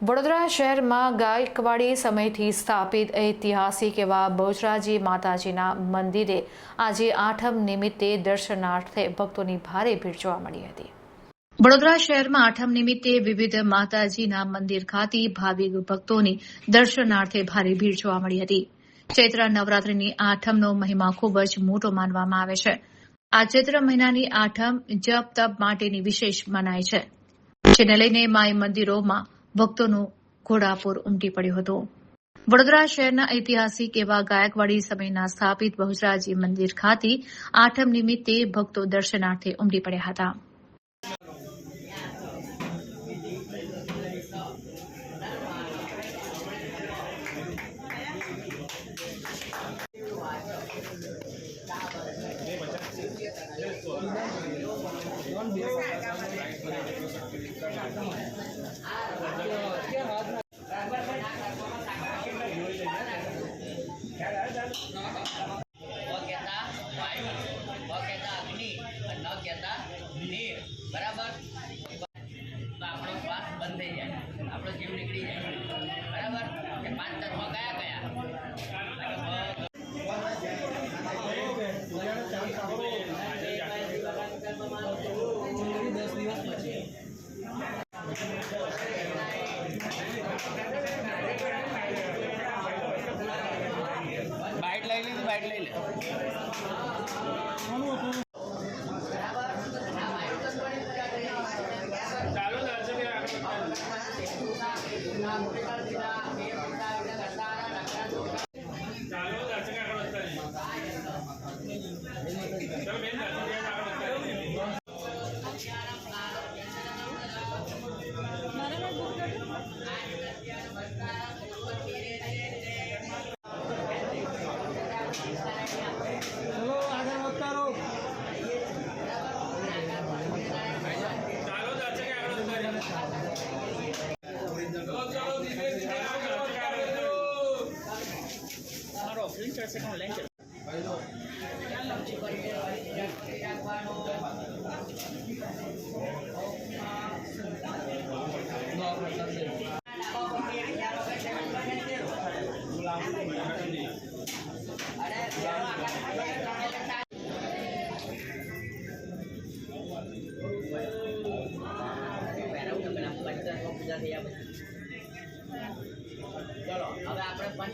વડોદરા શહેરમાં ગાયકવાડી સમયથી સ્થાપિત ઐતિહાસિક એવા બહુચરાજી માતાજીના મંદિરે આજે આઠમ નિમિત્તે દર્શનાર્થે ભક્તોની ભારે ભીડ જોવા મળી હતી। વડોદરા શહેરમાં આઠમ નિમિત્તે વિવિધ માતાજીના મંદિર ખાતે ભાવિક ભક્તોની દર્શનાર્થે ભારે ભીડ જોવા મળી હતી। ચૈત્ર નવરાત્રિની આઠમનો મહિમા ખૂબ જ મોટો માનવામાં આવે છે। આ ચૈત્ર મહિનાની આઠમ જપ તપ માટેની વિશેષ મનાય છે, જેને લઈને માઈ મંદિરોમાં ભક્તોનું ઘોડાપૂર ઉમટી પડ્યું હતું। વડોદરા શહેરના ઐતિહાસિક એવા ગાયકવાડી સમયના સ્થાપિત બહુચરાજી મંદિર ખાતે આઠમ નિમિત્તે ભક્તો દર્શનાર્થે ઉમટી પડ્યા હતા। बराबर तो आपणो श्वास बंद थी जाए, आपणो जीव निकली जाए। बराबर के 5 तत्व कया कया बाइट लई ली, बाइट लई ले। चलो, अब आपने 5